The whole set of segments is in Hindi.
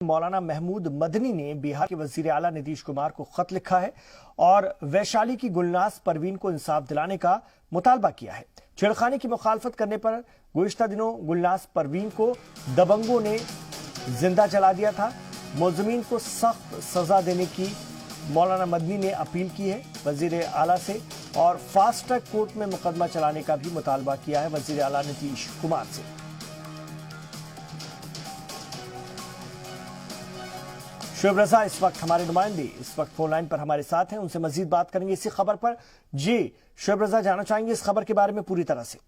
मौलाना महमूद मदनी ने बिहार के वजीर आला नीतीश कुमार को खत लिखा है और वैशाली की गुलनाज परवीन को इंसाफ दिलाने का मुतालबा किया है। छेड़खानी की मुखालफत करने पर गुज़िश्ता दिनों गुलनाज परवीन को दबंगों ने जिंदा जला दिया था। मुलजिमीन को सख्त सजा देने की मौलाना मदनी ने अपील की है वजीर आला से और फास्ट ट्रैक कोर्ट में मुकदमा चलाने का भी मुतालबा किया है वजीर आला नीतीश कुमार से। शुएब रजा इस वक्त हमारे नुमाइंदे इस वक्त फोन लाइन पर हमारे साथ हैं, उनसे मजीद बात करेंगे इसी खबर पर। जी शुएब रजा, जानना चाहेंगे इस खबर के बारे में पूरी तरह से।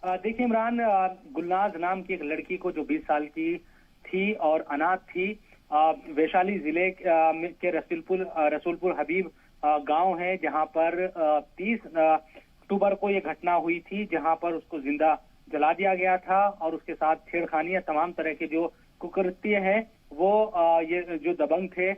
देखिए इमरान, गुलनाज नाम की एक लड़की को जो 20 साल की थी और अनाथ थी, वैशाली जिले के रसूलपुर हबीब गांव है जहां पर 30 अक्टूबर को ये घटना हुई थी, जहां पर उसको जिंदा जला दिया गया था और उसके साथ छेड़खानी या तमाम तरह के जो कुकृत्य है वो ये जो दबंग थे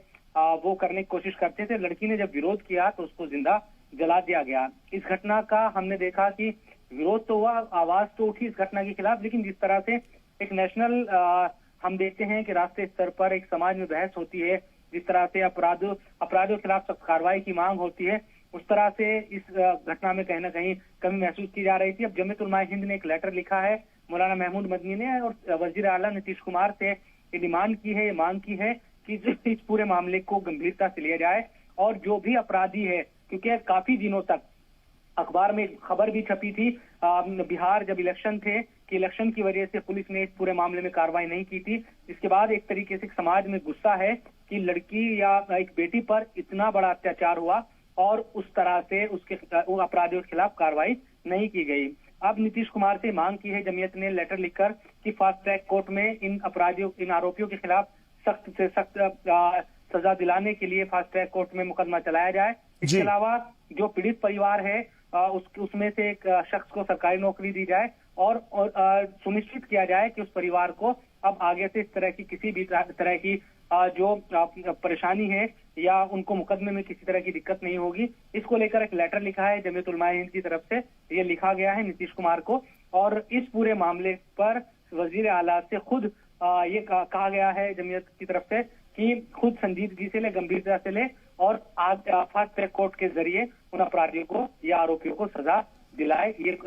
वो करने की कोशिश करते थे। लड़की ने जब विरोध किया तो उसको जिंदा जला दिया गया। इस घटना का हमने देखा कि विरोध तो हुआ, आवाज तो उठी इस घटना के खिलाफ, लेकिन जिस तरह से एक नेशनल हम देखते हैं कि राष्ट्रीय स्तर पर एक समाज में बहस होती है, जिस तरह से अपराधों के खिलाफ सख्त कार्रवाई की मांग होती है, उस तरह से इस घटना में कहीं ना कहीं कमी महसूस की जा रही थी। अब जमीयत उलमा हिंद ने एक लेटर लिखा है मौलाना महमूद मदनी ने और वजीर आला नीतीश कुमार से ये डिमांड की है, ये मांग की है कि इस पूरे मामले को गंभीरता से लिया जाए और जो भी अपराधी है, क्योंकि काफी दिनों तक अखबार में खबर भी छपी थी बिहार जब इलेक्शन थे कि इलेक्शन की वजह से पुलिस ने इस पूरे मामले में कार्रवाई नहीं की थी। इसके बाद एक तरीके से समाज में गुस्सा है कि लड़की या एक बेटी पर इतना बड़ा अत्याचार हुआ और उस तरह से उसके अपराधियों के खिलाफ कार्रवाई नहीं की गई। अब नीतीश कुमार से मांग की है जमीयत ने लेटर लिखकर कि फास्ट ट्रैक कोर्ट में इन आरोपियों के खिलाफ सख्त से सख्त सजा दिलाने के लिए फास्ट ट्रैक कोर्ट में मुकदमा चलाया जाए। इसके अलावा जो पीड़ित परिवार है उसमें से एक शख्स को सरकारी नौकरी दी जाए और सुनिश्चित किया जाए कि उस परिवार को अब आगे से इस तरह की किसी भी तरह की जो परेशानी है या उनको मुकदमे में किसी तरह की दिक्कत नहीं होगी। इसको लेकर एक लेटर लिखा है जमीयत उलमा हिंद की तरफ से, ये लिखा गया है नीतीश कुमार को और इस पूरे मामले पर वजीर आला से खुद ये कहा गया है जमीयत की तरफ से कि खुद संजीदगी से ले, गंभीरता से ले और फास्ट ट्रैक कोर्ट के जरिए उन अपराधियों को या आरोपियों को सजा दिलाए, ये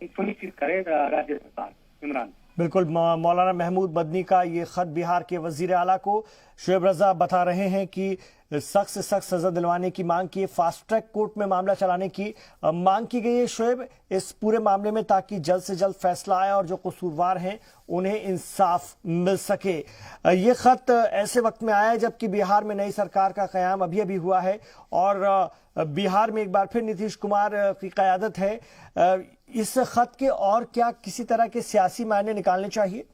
सुनिश्चित करे राज्य सरकार। इमरान बिल्कुल, मौलाना महमूद मदनी का ये खत बिहार के वजीर आला को शुएब रजा बता रहे हैं कि सख्त से सख्त सजा दिलवाने की मांग की, फास्ट ट्रैक कोर्ट में मामला चलाने की मांग की गई है शुएब इस पूरे मामले में, ताकि जल्द से जल्द फैसला आए और जो कसूरवार हैं उन्हें इंसाफ मिल सके। ये खत ऐसे वक्त में आया है जबकि बिहार में नई सरकार का कयाम अभी अभी हुआ है और बिहार में एक बार फिर नीतीश कुमार की क़यादत है। इस खत के और क्या किसी तरह के सियासी मायने निकालने चाहिए?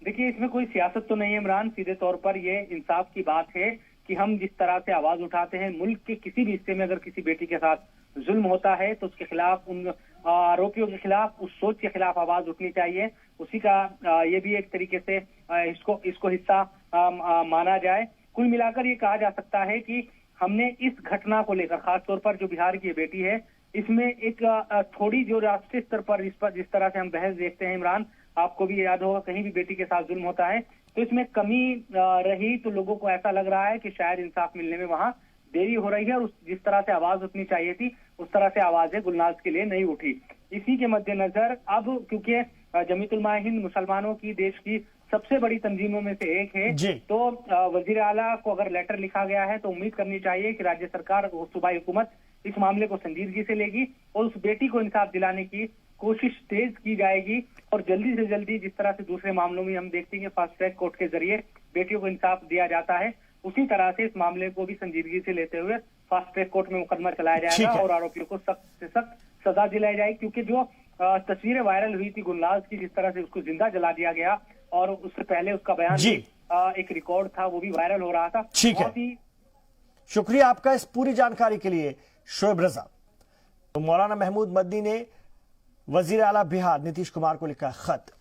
देखिए इसमें कोई सियासत तो नहीं है इमरान, सीधे तौर पर ये इंसाफ की बात है कि हम जिस तरह से आवाज उठाते हैं, मुल्क के किसी भी हिस्से में अगर किसी बेटी के साथ जुल्म होता है तो उसके खिलाफ, उन आरोपियों के खिलाफ, उस सोच के खिलाफ आवाज उठनी चाहिए। उसी का ये भी एक तरीके से इसको हिस्सा माना जाए। कुल मिलाकर ये कहा जा सकता है कि हमने इस घटना को लेकर, खासतौर पर जो बिहार की बेटी है, इसमें एक थोड़ी जो राष्ट्रीय स्तर पर जिस तरह से हम बहस देखते हैं इमरान, आपको भी याद होगा कहीं भी बेटी के साथ जुल्म होता है तो इसमें कमी रही तो लोगों को ऐसा लग रहा है कि शायद इंसाफ मिलने में वहां देरी हो रही है और जिस तरह से आवाज उठनी चाहिए थी उस तरह से आवाजें गुलनाज के लिए नहीं उठी। इसी के मद्देनजर अब क्योंकि जमीयत उलमा हिंद मुसलमानों की देश की सबसे बड़ी तंजीमों में से एक है, तो वजीर आला को अगर लेटर लिखा गया है तो उम्मीद करनी चाहिए कि राज्य सरकार, सूबाई हुकूमत इस मामले को संजीदगी से लेगी और उस बेटी को इंसाफ दिलाने की कोशिश तेज की जाएगी और जल्दी से जल्दी, जिस तरह से दूसरे मामलों में हम देखते हैं फास्ट ट्रैक कोर्ट के जरिए बेटियों को इंसाफ दिया जाता है, उसी तरह से इस मामले को भी संजीदगी से लेते हुए फास्ट ट्रैक कोर्ट में मुकदमा चलाया जाएगा और आरोपियों को सख्त से सख्त सजा दिलाई जाएगी। क्योंकि जो तस्वीरें वायरल हुई थी गुलनाज की, जिस तरह से उसको जिंदा जला दिया गया और उससे पहले उसका बयान एक रिकॉर्ड था वो भी वायरल हो रहा था। ठीक है, शुक्रिया आपका इस पूरी जानकारी के लिए शुएब रजा। तो मौलाना महमूद मदनी ने वजीर आला बिहार नीतीश कुमार को लिखा खत।